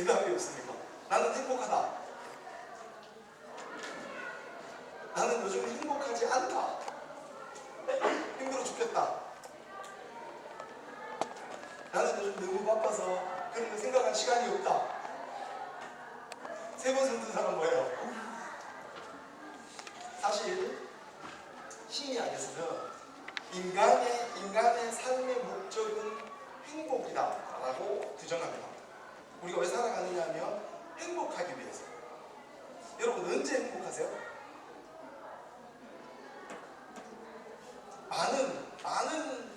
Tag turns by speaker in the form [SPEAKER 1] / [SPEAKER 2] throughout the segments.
[SPEAKER 1] 대답이 없습니까? 나는 행복하다. 나는 요즘 행복하지 않다. 힘들어 죽겠다. 나는 요즘 너무 바빠서 그런 거 생각할 시간이 없다. 세 번 선택한 사람 뭐예요? 사실 심리학에서는 인간의 삶의 목적은 행복이다 라고 규정합니다. 우리가 왜 살아가느냐 하면 행복하기 위해서. 여러분 언제 행복하세요? 많은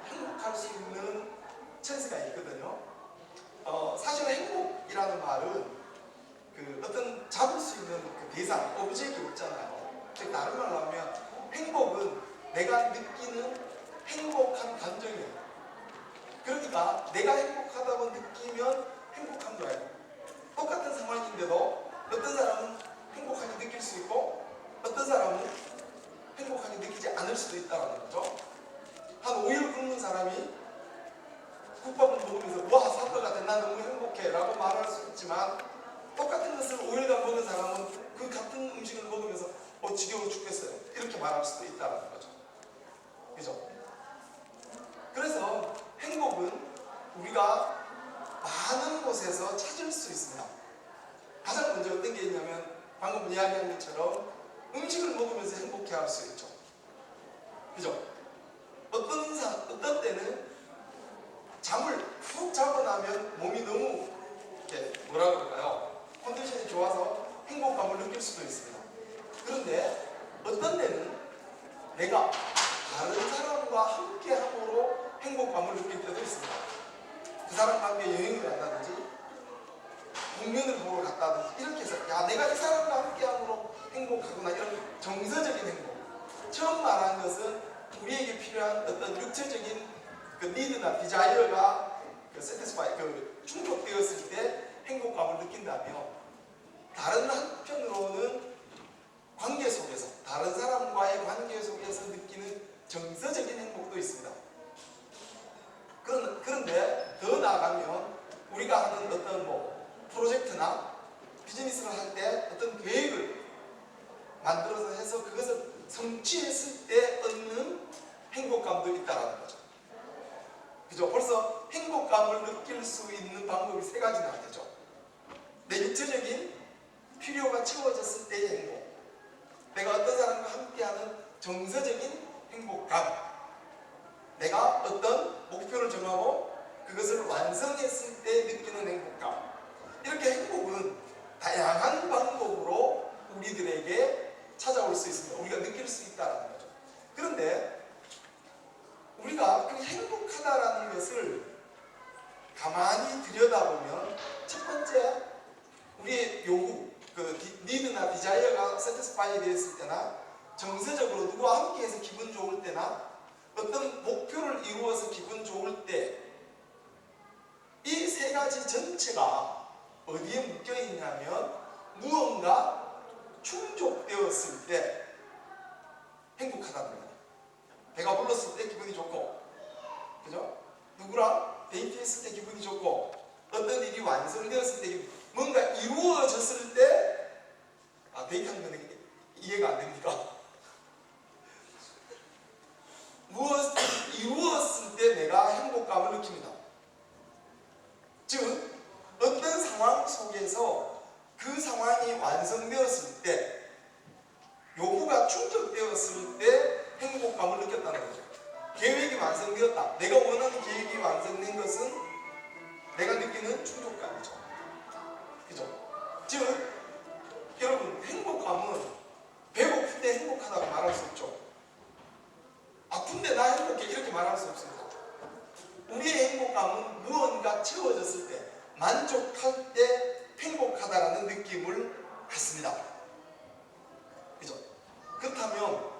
[SPEAKER 1] 행복할 수 있는 찬스가 있거든요. 사실 행복이라는 말은 어떤 잡을 수 있는 대상, 오브젝이 없잖아요. 즉 다른 말로 하면 행복은 내가 느끼는 행복한 감정이에요. 그러니까 내가 행복하다고 느끼면 행복한 거예요. 똑같은 상황인데도 어떤 사람은 행복하게 느낄 수 있고 어떤 사람은 행복하게 느끼지 않을 수도 있다는 거죠. 한 5일 굶는 사람이 국밥을 먹으면서 와 사과 같아 나 너무 행복해 라고 말할 수 있지만 똑같은 것을 5일간 먹은 사람은 그 같은 음식을 먹으면서 지겨워 죽겠어요 이렇게 말할 수도 있다는 거죠. 그죠? 그래서 행복은 우리가 많은 곳에서 찾을 수 있습니다. 가장 먼저 어떤 게 있냐면 방금 이야기한 것처럼 음식을 먹으면서 행복해 할 수 있죠. 그죠? 어떤 때는 잠을 푹 자고 나면 몸이 너무 뭐라 그럴까요? 컨디션이 좋아서 행복감을 느낄 수도 있습니다. 그런데 어떤 때는 내가 다른 사람과 함께함으로 행복감을 느낄 때도 있습니다. 그 사람과 함께 여행을 간다든지 공연을 보러 갔다든지 이렇게 해서 야 내가 이 사람과 함께함으로 행복하구나 이런 정서적인 행복. 처음 말한 것은 우리에게 필요한 어떤 육체적인 니드나 디자이어가 충족되었을 때 행복감을 느낀다며 다른 한편으로는 관계 속에서 다른 사람과의 관계 속에서 느끼는 정서적인 행복도 있습니다. 그런데 더 나아가면 우리가 하는 어떤 프로젝트나 비즈니스를 할 때 어떤 계획을 만들어서 해서 그것을 성취했을 때 얻는 행복감도 있다는 거죠. 그죠? 벌써 행복감을 느낄 수 있는 방법이 세 가지나 되죠. 내 육체적인 필요가 채워졌을 때의 행복, 내가 어떤 사람과 함께하는 정서적인 행복감, 내가 어떤 목표를 정하고 그것을 완성했을 때 느끼는 행복감. 이렇게 행복은 다양한 방법으로 우리들에게 찾아올 수 있습니다. 우리가 느낄 수 있다는 거죠. 그런데 우리가 그 행복하다라는 것을 가만히 들여다보면 첫 번째 우리의 요구, 니드나 디자이어가 세티스파이 되었을 때나 정서적으로 누구와 함께해서 기분 좋을 때나 어떤 목표를 이루어서 기분 좋을 때 이 세 가지 전체가 어디에 묶여 있냐면 무언가 충족되었을 때 행복하다는 겁니다. 배가 불렀을 때 기분이 좋고, 그죠? 누구랑 데이트했을 때 기분이 좋고, 어떤 일이 완성되었을 때 뭔가 이루어졌을 때 데이트하는 건 이해가 안 됩니까? 무엇을 이루었을 때 내가 행복감을 느낍니다. 즉 어떤 상황 속에서 그 상황이 완성되었을 때 요구가 충족되었을 때 행복감을 느꼈다는 거죠. 계획이 완성되었다. 내가 원하는 계획이 완성된 것은 내가 느끼는 충족감이죠. 그죠? 즉 여러분 행복감은 배고플 때 행복하다고 말할 수 없죠. 아픈데 나 행복해 이렇게 말할 수 없습니다. 우리의 행복감은 무언가 채워졌을 때 만족할 때 행복하다라는 느낌을 갖습니다. 그죠? 그렇다면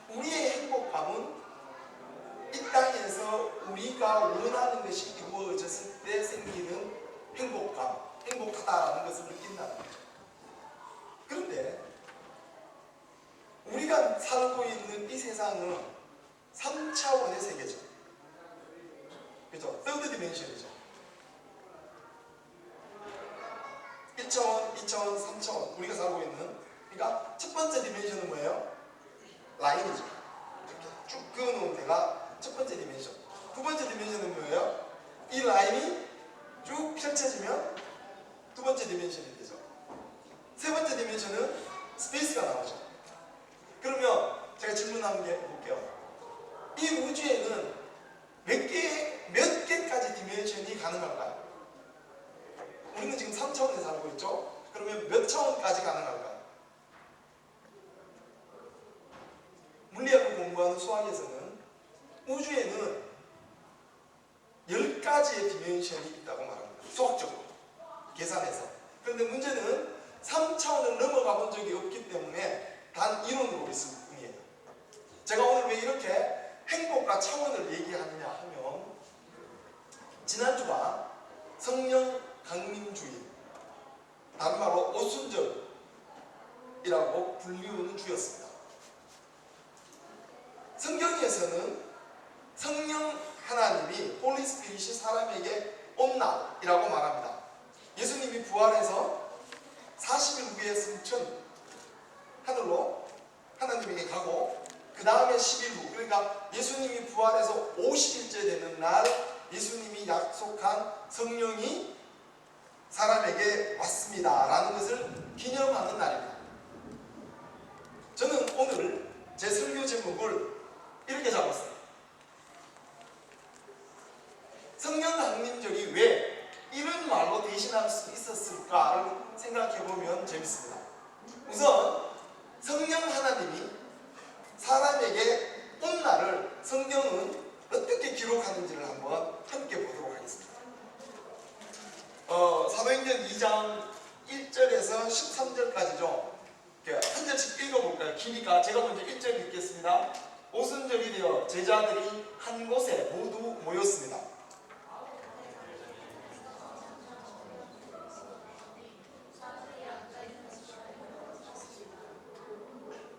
[SPEAKER 1] 우리의 행복감은 이 땅에서 우리가 원하는 것이 이루어졌을 때 생기는 행복감, 행복하다라는 것을 느낀다는 거죠. 그런데 우리가 살고 있는 이 세상은 3차원의 세계죠. 그죠? third dimension이죠. 2차원, 3차원 우리가 살고 있는, 그러니까 첫 번째 디멘션은 뭐예요? 라인이죠. 이렇게 쭉 그어놓은 데가 첫 번째 디멘션. 두 번째 디멘션은 뭐예요? 이 라인이 쭉 펼쳐지면 두 번째 디멘션이 되죠. 세 번째 디멘션은 스페이스가 나오죠. 그러면 제가 질문 한번 해볼게요. 이 우주에는 몇 개까지 디멘션이 가능할까요? 우리는 지금 3차원에 살고 있죠? 그러면 몇 차원까지 가능할까요? 물리학을 공부하는 수학에서는 우주에는 10가지의 디멘션이 있다고 말합니다. 수학적으로 계산해서. 그런데 문제는 3차원을 넘어가 본 적이 없기 때문에 단 이론으로 있을 뿐이에요. 제가 오늘 왜 이렇게 행복과 차원을 얘기하느냐 하면, 지난주가 성령 강림주의, 다른 말로 오순절이라고 불리우는 주였습니다. 성경에서는 성령 하나님이 홀리 스피릿이 사람에게 온 날이라고 말합니다. 예수님이 부활해서 40일 후에 승천 하늘로 하나님에게 가고, 그 다음에 10일 후, 그러니까 예수님이 부활해서 50일째 되는 날 예수님이 약속한 성령이 사람에게 왔습니다 라는 것을 기념하는 날입니다. 저는 오늘 제 설교 제목을 이렇게 잡았어요. 성령 강림절이 왜 이런 말로 대신할 수 있었을까를 생각해보면 재밌습니다. 우선 성령 하나님이 사람에게 온 날을 성경은 어떻게 기록하는지를 한번 함께 보도록 하겠습니다. 사도행전 2장 1절에서 13절까지죠. 한 절씩 읽어볼까요? 기니까 제가 먼저 1절 읽겠습니다. 오순절이 되어 제자들이 한 곳에 모두 모였습니다.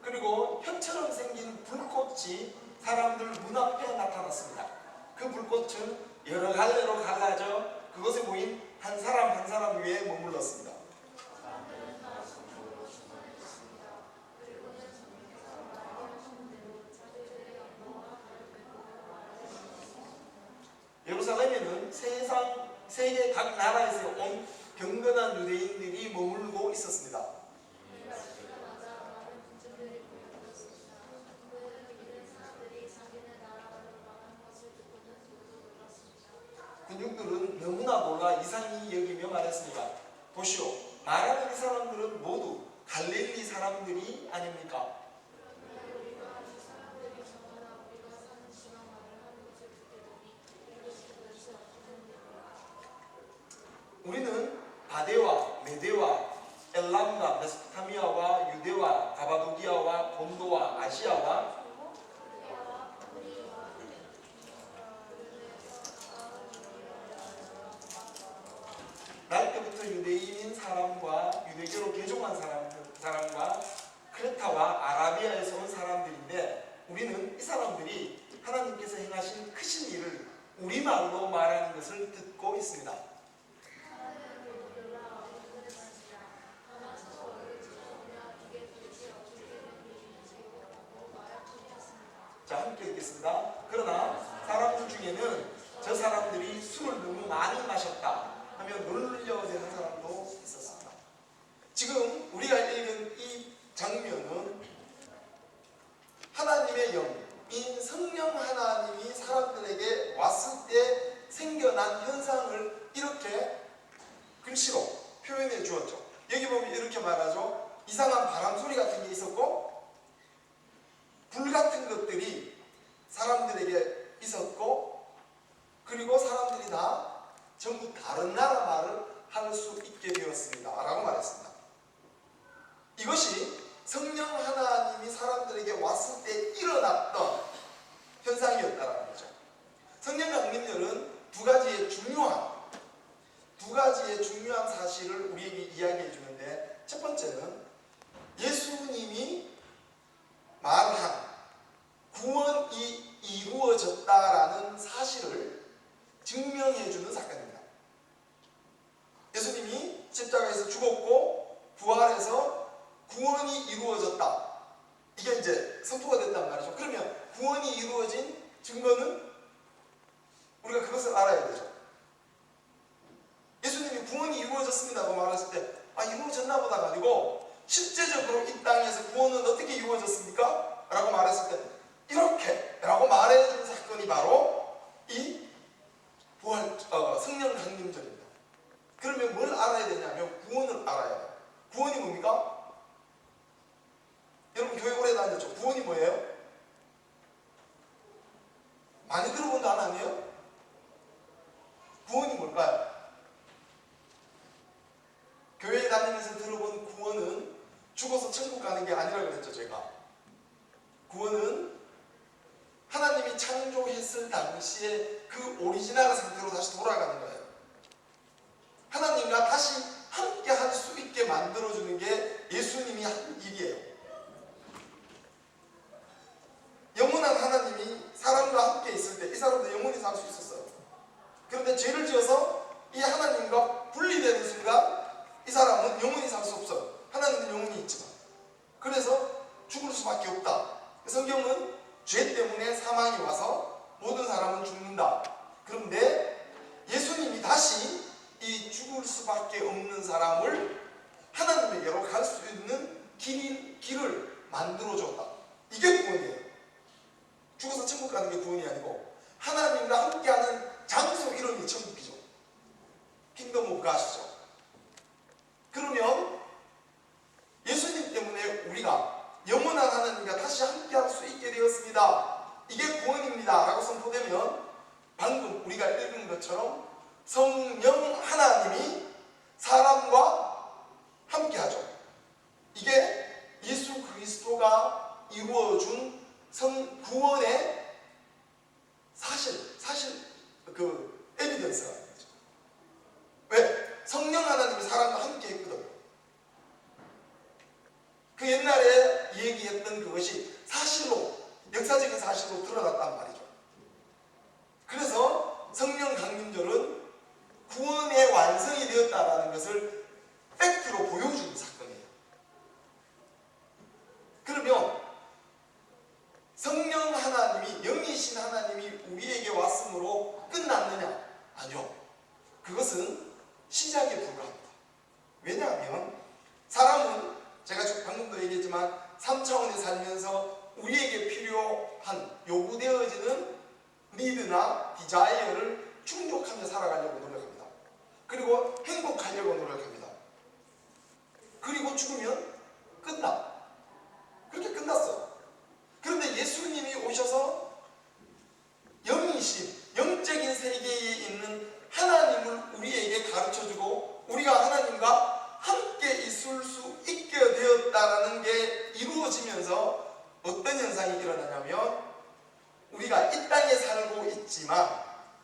[SPEAKER 1] 그리고 혀처럼 생긴 불꽃이 사람들 문 앞에 나타났습니다. 그 불꽃은 여러 갈래로 갈라져 그곳에 모인 한 사람 한 사람 위에 머물렀습니다. 예루살렘에는 세계 각 나라에서 온 경건한 유대인들이 머물고 있었습니다. 군중들은 너무나 놀라 이상히 여기며 말했습니다. 보시오, 말하는 이 사람들은 모두 갈릴리 사람들이 아닙니까? 우리는 바데와 메데와 엘람과 메소포타미아와 유대와 가바도기아와 본도와 아시아와 날 때부터 유대인인 사람과 유대교로 개종한 사람과 크레타와 아라비아에서 온 사람들인데, 우리는 이 사람들이 하나님께서 행하신 크신 일을 우리말로 말하는 것을 듣고 있습니다. 자, 함께 읽겠습니다. 그러나 사람들 중에는 저 사람들이 술을 너무 많이 마셨다 하며 놀려대는 사람도 있었습니다. 지금 우리가 읽은 이 장면은 하나님의 영인 성령 하나님이 사람들에게 왔을 때 생겨난 현상을 이렇게 글씨로 표현해 주었죠. 여기 보면 이렇게 말하죠. 이상한 바람 소리 같은 게 있었고, 불 같은 것들이 사람들에게 있었고, 그리고 사람들이 다 전부 다른 나라 말을 할 수 있게 되었습니다 라고 말했습니다. 이것이 성령 하나님이 사람들에게 왔을 때 일어났던 현상이었다는 거죠. 성령 강림절은 두 가지의 중요한 사실을 우리에게 이야기해 주는데, 첫 번째는 예수님이 말한 구원이 이루어졌다라는 사실을 증명해 주는 사건입니다. 예수님이 십자가에서 죽었고 부활해서 구원이 이루어졌다. 이게 이제 선포가 됐단 말이죠. 그러면 구원이 이루어진 증거는 우리가 그것을 알아야 되죠. 예수님이 구원이 이루어졌습니다고 말했을 때 이루어졌나 보다가 아니고 실제적으로 이 땅에서 구원은 어떻게 이루어졌습니까? 라고 말했을 때 이렇게 라고 말해준 사건이 바로 이 부활 성령 강림절입니다. 그러면 뭘 알아야 되냐면 구원을 알아야 돼요. 구원이 뭡니까? 여러분 교회 오래 다녔죠? 구원이 뭐예요? 많이 들어본 단어 아니에요? 구원이 뭘까요? 교회에 다니면서 들어본 구원은 죽어서 천국 가는 게 아니라 그랬죠. 제가 구원은 하나님이 창조했을 당시에 그 오리지널 상태로 다시 돌아가는 거예요. 하나님과 다시 함께 할 수 있게 만들어주는 게 예수님이 한 일이에요. 영원한 하나님이 사람과 함께 있을 때 이 사람도 영원히 살 수 있었어요. 그런데 죄를 지어서 이 하나님과 분리되는 순간 이 사람은 영원히 살 수 없어요. 하나님은 영원히 있지만. 그래서 죽을 수밖에 없다. 성경은 죄 때문에 사망이 와서 모든 사람은 죽는다. 그런데 예수님이 다시 이 죽을 수밖에 없는 사람을 하나님에게로 갈 수 있는 길을 만들어줬다. 이게 구원이에요. 죽어서 천국 가는 게 구원이 아니고 하나님과 함께하는 장소 이름이 천국이죠. 킹덤 오브 갓이죠. 그러면 예수님 때문에 우리가 영원한 하나님과 다시 함께할 수 있게 되었습니다. 이게 구원입니다 라고 선포되면 방금 우리가 읽은 것처럼 성령 하나님이 사람과 함께하죠. 이게 예수 그리스도가 이루어준 구원의 사실 그 에비던스라는 거죠. 왜? 성령 하나님이 사람과 함께 했거든요. 그 옛날에 얘기했던 그것이 사실로, 역사적인 사실로 드러났단 말이죠. 그래서 성령 강림절은 구원의 완성이 되었다는 것을 팩트로 보여주는 사건이에요. 그러면 성령 하나님이, 영이신 하나님이 우리에게 왔으므로 끝났느냐? 아니요. 그것은 시작에 불과합니다. 왜냐하면 사람은 제가 방금도 얘기했지만 3차원에 살면서 우리에게 필요한 요구되어지는 니드나 디자이어를 충족하며 살아가려고 노력합니다. 그리고 행복하려고 노력합니다. 그리고 죽으면 끝나. 그렇게 끝났어. 그런데 예수님이 오셔서 영이신, 영적인 세계에 있는 하나님을 우리에게 가르쳐주고 우리가 하나님과 함께 있을 수 있게 되었다는 게 이루어지면서 어떤 현상이 일어나냐면 우리가 이 땅에 살고 있지만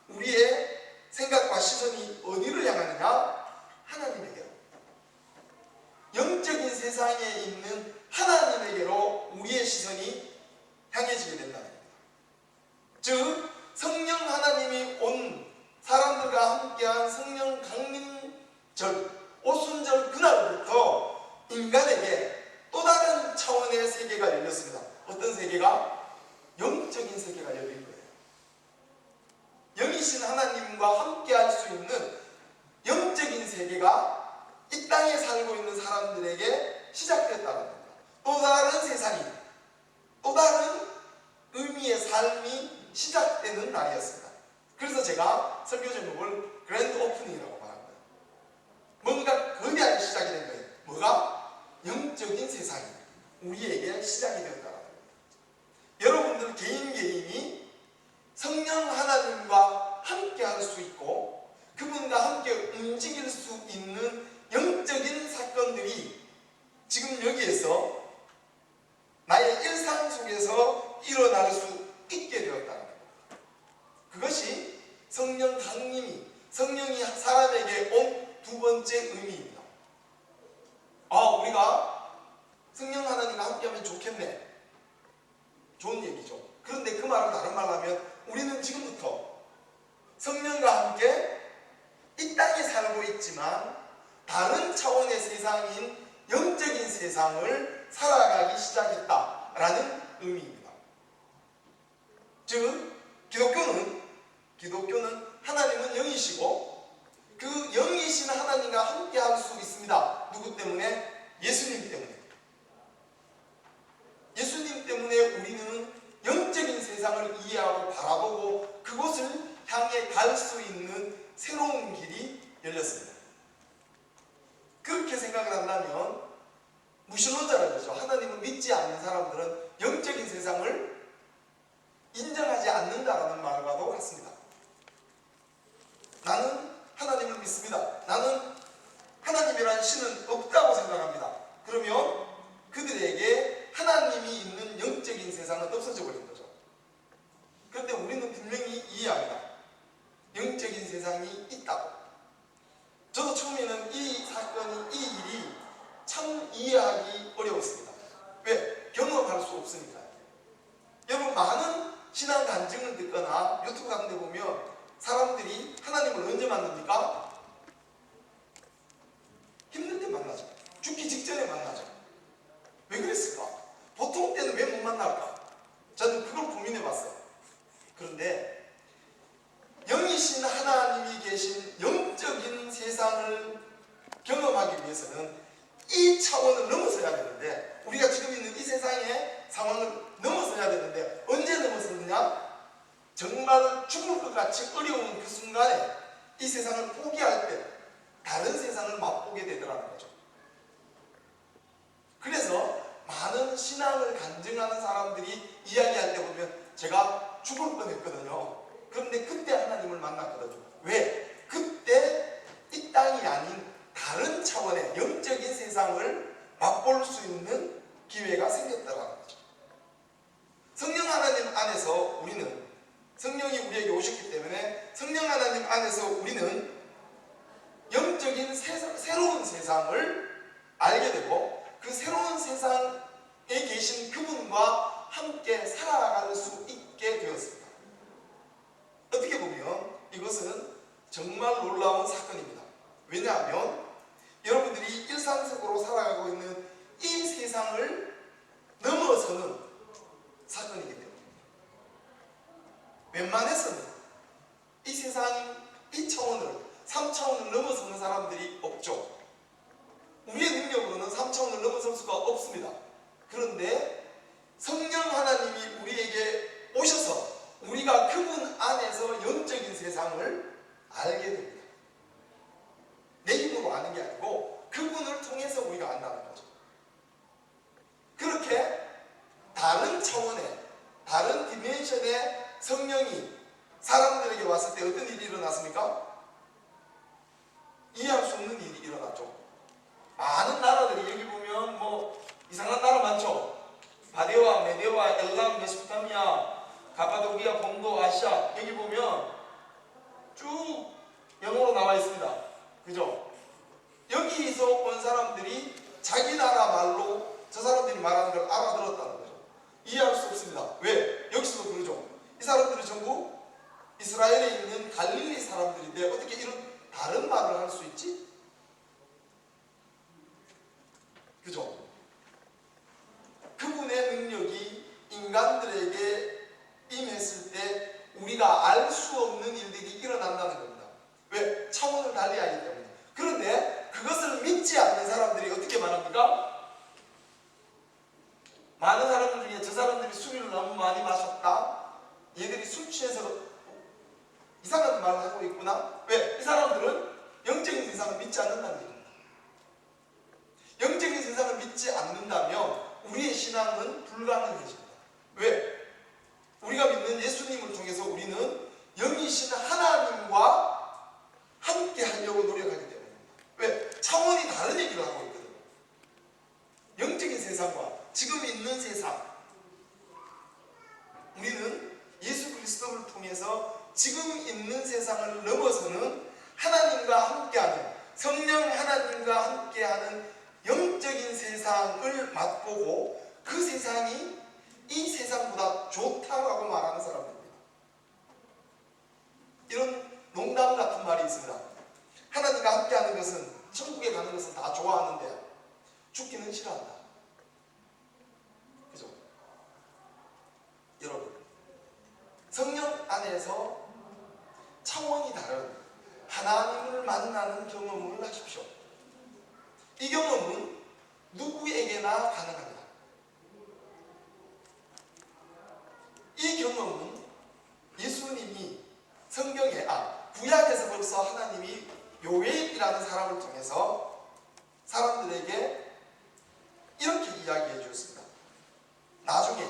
[SPEAKER 1] 우리의 생각과 시선이 어디를 향하느냐? 하나님에게로. 영적인 세상에 있는 하나님에게로 우리의 시선이 향해지게 된다는 겁니다. 즉 성령 하나님이 온 사람들과 함께한 성령 강림절 오순절 그날부터 인간에게 또 다른 차원의 세계가 열렸습니다. 어떤 세계가? 영적인 세계가 열린 거예요. 영이신 하나님과 함께할 수 있는 영적인 세계가 이 땅에 살고 있는 사람들에게 시작됐다는 겁니다. 또 다른 세상이, 또 다른 의미의 삶이 시작되는 날이었습니다. 그래서 제가 설교 제목을 그랜드 오프닝이라고 말합니다. 뭔가 거대하게 시작이 된 거예요. 뭐가? 영적인 세상이 우리에게 시작이 되었다는 겁니다. 여러분들 개인이 성령 하나님과 함께 할 수 있고 그분과 함께 움직일 수 있는 영적인 사건들이 지금 여기에서 나의 일상 속에서 일어날 수 있게 되었다는 겁니다. 그것이 성령 강림이, 성령이 사람에게 온 두 번째 의미입니다. 우리가 성령 하나님과 함께하면 좋겠네. 좋은 얘기죠. 그런데 그 말을 다른 말로 하면 우리는 지금부터 성령과 함께 이 땅에 살고 있지만 다른 차원의 세상인 영적인 세상을 살아가기 시작했다라는 의미입니다. 즉 기독교는 하나님은 영이시고 그 영이신 하나님과 함께 할 수 있습니다. 누구 때문에? 예수님 때문에. 예수님 때문에 우리는 영적인 세상을 이해하고 바라보고 그곳을 향해 갈 수 있는 새로운 길이 열렸습니다. 그렇게 생각을 한다면 무신론자라 그러죠. 하나님을 믿지 않는 사람들은 영적인 세상을 인정하지 않는다라는 말과도 같습니다. 나는 하나님을 믿습니다. 나는 하나님이라는 신은 없다고 생각합니다. 그러면 그들에게 하나님이 있는 영적인 세상은 없어져 버린 거죠. 그런데 우리는 분명히 이해합니다. 영적인 세상이 있다고. 저도 처음에는 이 사건이, 이 일이 참 이해하기 어려웠습니다. 왜? 경험할 수 없으니까. 여러분, 많은 신앙 간증을 듣거나 유튜브 같은 데 보면 사람들이 하나님을 언제 만납니까? 힘들 때 만나죠. 죽기 직전에 만나죠. 왜 그랬을까? 보통 때는 왜 못 만날까? 저는 그걸 고민해 봤어요. 그런데 영이신 하나님이 계신 영적인 세상을 경험하기 위해서는 이 차원을 넘어서야 되는데, 우리가 지금 있는 이 세상의 상황을 넘어서야 되는데 언제 넘어서느냐? 정말 죽을 것 같이 어려운 그 순간에 이 세상을 포기할 때 다른 세상을 맛보게 되더라는 거죠. 그래서 많은 신앙을 간증하는 사람들이 이야기할 때 보면 제가 죽을 뻔했거든요. 그런데 그때 하나님을 만났거든요. 왜? 그때 이 땅이 아닌 다른 차원의 영적인 세상을 맛볼 수 있는 기회가 생겼다는 거죠. 성령 하나님 안에서 우리는, 성령이 우리에게 오셨기 때문에 성령 하나님 안에서 우리는 영적인 새로운 세상을 알게 되고 그 새로운 세상에 계신 그분과 함께 살아갈 수 있게 되었습니다. 어떻게 보면 이것은 정말 놀라운 사건입니다. 왜냐하면 여러분들이 일상적으로 살아가고 있는 이 세상을 넘어서는 사건이기 때문입니다. 웬만해서는 이 세상, 이 차원을, 3차원을 넘어서는 사람들이 없죠. 우리의 능력으로는 3차원을 넘어설 수가 없습니다. 그런데 성령 하나님이 우리에게 오셔서 우리가 그분 안에서 영적인 세상을 알게 됩니다. 내 힘으로 아는 게 아니고 그분을 통해서 우리가 안다는 거죠. 그렇게 다른 차원의, 다른 디멘션의 성령이 사람들에게 왔을 때 어떤 일이 일어났습니까? 이해할 수 없는 일이 일어났죠. 많은 나라들이, 여기 보면 뭐 이상한 나라 많죠. 바데와, 메데와, 엘람, 메소포타미아, 가파도기아, 본도, 아시아, 여기 보면 쭉 영어로 나와 있습니다. 그죠? 여기서 온 사람들이 자기 나라 말로 저 사람들이 말하는 걸 알아들었다는 거죠. 이해할 수 없습니다. 왜? 여기서도 그러죠. 이 사람들이 전부 이스라엘에 있는 갈릴리 사람들인데 어떻게 이런 다른 말을 할 수 있지? 그죠? 그분의 능력이 인간들에게 임했을 때 우리가 알 수 없는 일들이 일어난다는 겁니다. 왜? 차원을 달리하기 때문에. 그런데 그것을 믿지 않는 사람들이 어떻게 말합니까? 많은 사람들 중에 저 사람들이 술을 너무 많이 마셨다, 얘들이 술 취해서 이상한 말을 하고 있구나. 왜? 이 사람들은 영적인 세상을 믿지 않는다는 얘기입니다. 영적인 세상을 믿지 않는다면 우리의 신앙은 불가능해집니다. 왜? 우리가 믿는 예수님을 통해서 우리는 영이신 하나님과 함께 하려고 노력하기 때문입니다. 왜? 차원이 다른 얘기를 하고 있거든요. 영적인 세상과 지금 있는 세상, 우리는 예수 그리스도를 통해서 지금 있는 세상을 넘어서는 하나님과 함께하는, 성령 하나님과 함께하는 영적인 세상을 맛보고 그 세상이 이 세상보다 좋다라고 말하는 사람들입니다. 이런 농담 같은 말이 있습니다. 하나님과 함께하는 것은, 천국에 가는 것은 다 좋아하는데 죽기는 싫어한다. 그죠? 여러분, 성령 안에서 차원이 다른 하나님을 만나는 경험을 하십시오. 이 경험은 누구에게나 가능합니다. 이 경험은 예수님이 성경에 구약에서 벌써 하나님이 요엘이라는 사람을 통해서 사람들에게 이렇게 이야기해 주었습니다. 나중에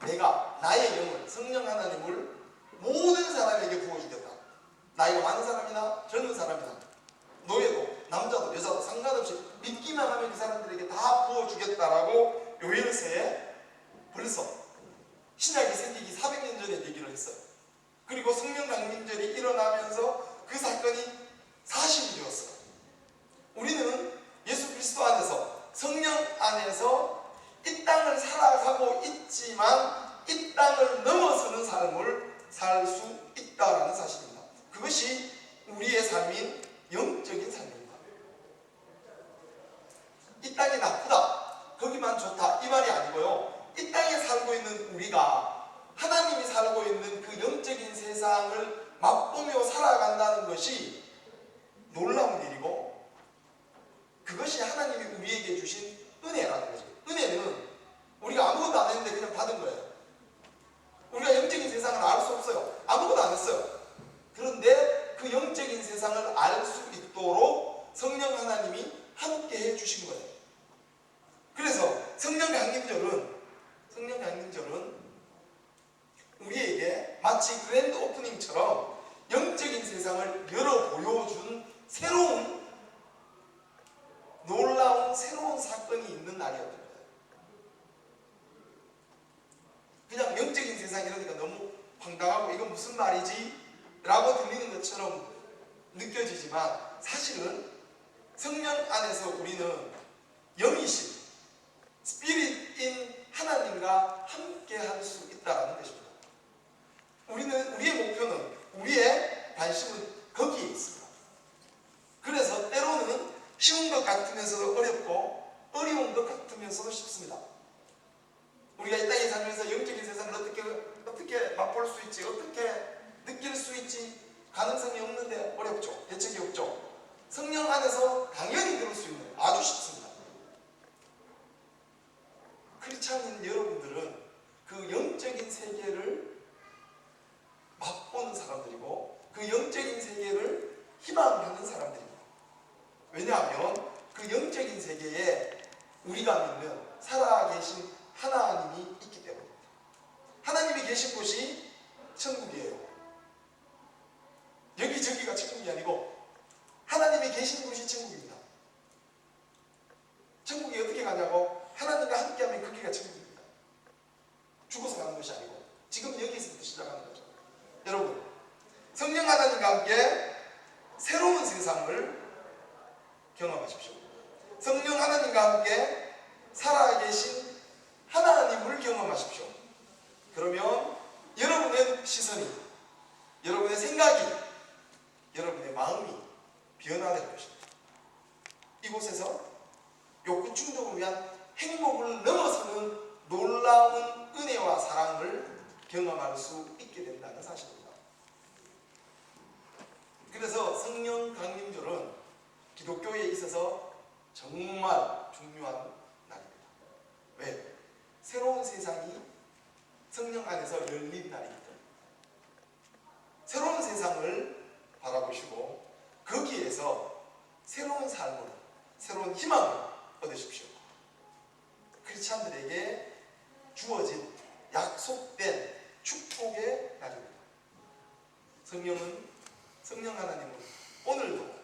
[SPEAKER 1] 내가 나의 영을, 성령 하나님을 모든 사람에게 부어주겠다. 나이가 많은 사람이나 젊은 사람이나 노예도 남자도 여자도 상관없이 믿기만 하면 그 사람들에게 다 부어주겠다라고 요엘서에 벌써 신약이 생기기 400년 전에 얘기를 했어요. 그리고 성령 강림절이 일어나면서 그 사건이 사실이 되었어요. 우리는 예수 그리스도 안에서, 성령 안에서 이 땅을 살아가고 있지만 이 땅을 넘어서는 삶을 살 수 있다라는 사실입니다. 그것이 우리의 삶인 영적인 삶입니다. 이 땅이 나쁘다, 거기만 좋다 이 말이 아니고요. 이 땅에 살고 있는 우리가 하나님이 살고 있는 그 영적인 세상을 맛보며 살아간다는 것이 놀라운 일이고, 그것이 하나님이 우리에게 주신 은혜라는 거죠. 은혜는 우리가 아무것도 안 했는데 그냥 받은 거예요. 우리가 영적인 세상을 알 수 없어요. 아무것도 안 했어요. 그런데 그 영적인 세상을 알 수 있도록 성령 하나님이 함께 해주신 거예요. 그래서 성령 강림절은 우리에게 마치 그랜드 오프닝처럼 영적인 세상을 열어 보여준 새로운, 놀라운 새로운 사건이 있는 날이었던 거예요. 그냥 영적인 세상이라니까 너무 황당하고 이건 무슨 말이지? 라고 들리는 것처럼 느껴지지만 사실은 성령 안에서 우리는 영이신 스피릿인 하나님과 함께 할 수 있다는 것입니다. 우리의 목표는, 우리의 관심은 거기에 있습니다. 그래서 때로는 쉬운 것 같으면서도 어렵고 어려운 것 같으면서도 쉽습니다. 우리가 이 땅에 살면서 영적인 세상을 어떻게 맛볼 수 있지, 어떻게 느낄 수 있지, 가능성이 없는데 어렵죠. 대책이 없죠. 성령 안에서 당연히 그럴 수 있는, 아주 쉽습니다. 크리스찬인 여러분들은 그 영적인 세계를 맛보는 사람들이고 그 영적인 세계를 희망하는 사람들입니다. 왜냐하면 그 영적인 세계에 우리가 믿는 살아계신 하나님이 있기 때문입니다. 하나님이 계신 곳이 천국이에요. 여기저기가 천국이 아니고 하나님이 계신 곳이 천국입니다. 천국이 어떻게 가냐고? 하나님과 함께하면 거기가 천국입니다. 죽어서 가는 것이 아니고 지금 여기서부터 시작하는 거죠. 여러분, 성령 하나님과 함께 새로운 세상을 경험하십시오. 성령 하나님과 함께 살아계신 하나님을 경험하십시오. 그러면 여러분의 시선이, 여러분의 생각이, 여러분의 마음이 변화될 것입니다. 이곳에서 욕구 충족을 위한 행복을 넘어서는 놀라운 은혜와 사랑을 경험할 수 있게 된다는 사실입니다. 그래서 성령 강림절은 기독교에 있어서 정말 중요한 날입니다. 왜? 새로운 세상이 성령 안에서 열린 날입니다. 새로운 세상을 바라보시고 거기에서 새로운 삶을, 새로운 희망을 얻으십시오. 크리스찬들에게 주어진 약속된 축복의 날입니다. 성령 하나님은 오늘도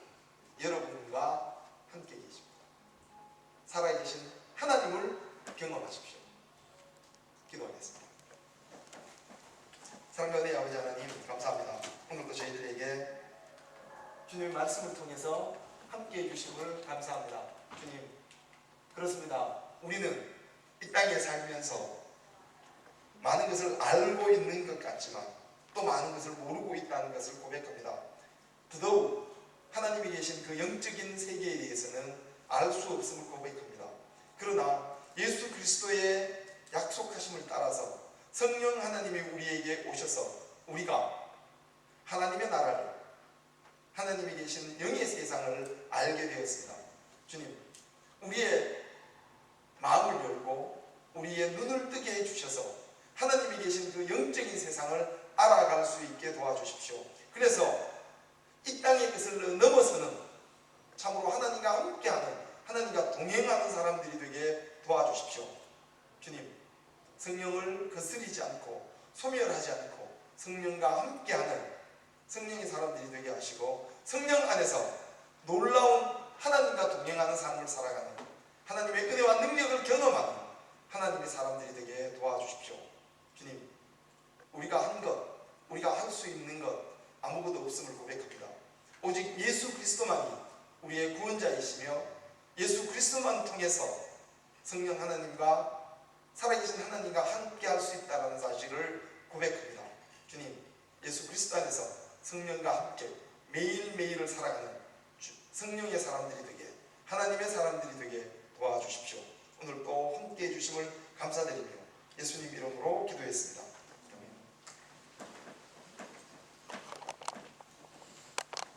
[SPEAKER 1] 여러분과 함께 계십니다. 살아계신 하나님을 경험하십시오. 기도하겠습니다. 사랑하는 아버지 하나님, 감사합니다. 오늘도 저희들에게 주님의 말씀을 통해서 함께 해주심을 감사합니다. 주님, 그렇습니다. 우리는 이 땅에 살면서 많은 것을 알고 있는 것 같지만 또 많은 것을 모르고 있다는 것을 고백합니다. 더더욱 하나님이 계신 그 영적인 세계에 대해서는 알 수 없음을 고백합니다. 그러나 예수 그리스도의 약속하심을 따라서 성령 하나님이 우리에게 오셔서 우리가 하나님의 나라를, 하나님이 계신 영의 세상을 알게 되었습니다. 주님, 우리의 마음을 열고 우리의 눈을 뜨게 해주셔서 하나님이 계신 그 영적인 세상을 알아갈 수 있게 도와주십시오. 그래서 이 땅의 것을 넘어서는 참으로 하나님과 함께하는, 하나님과 동행하는 사람들이 되게 도와주십시오. 주님, 성령을 거스리지 않고 소멸하지 않고 성령과 함께하는 성령의 사람들이 되게 하시고, 성령 안에서 놀라운 하나님과 동행하는 삶을 살아가는, 하나님의 은혜와 능력을 경험하는 하나님의 사람들이 되게 도와주십시오. 주님, 우리가 한 것, 우리가 할 수 있는 것 아무것도 없음을 고백합니다. 오직 예수 그리스도만이 우리의 구원자이시며 예수 그리스도만 통해서 성령 하나님과 살아계신 하나님과 함께 할 수 있다는 사실을 고백합니다. 주님, 예수 그리스도 안에서 성령과 함께 매일매일을 살아가는 성령의 사람들이 되게, 하나님의 사람들이 되게 도와주십시오. 오늘 또 함께 해주심을 감사드리며 예수님 이름으로 기도했습니다.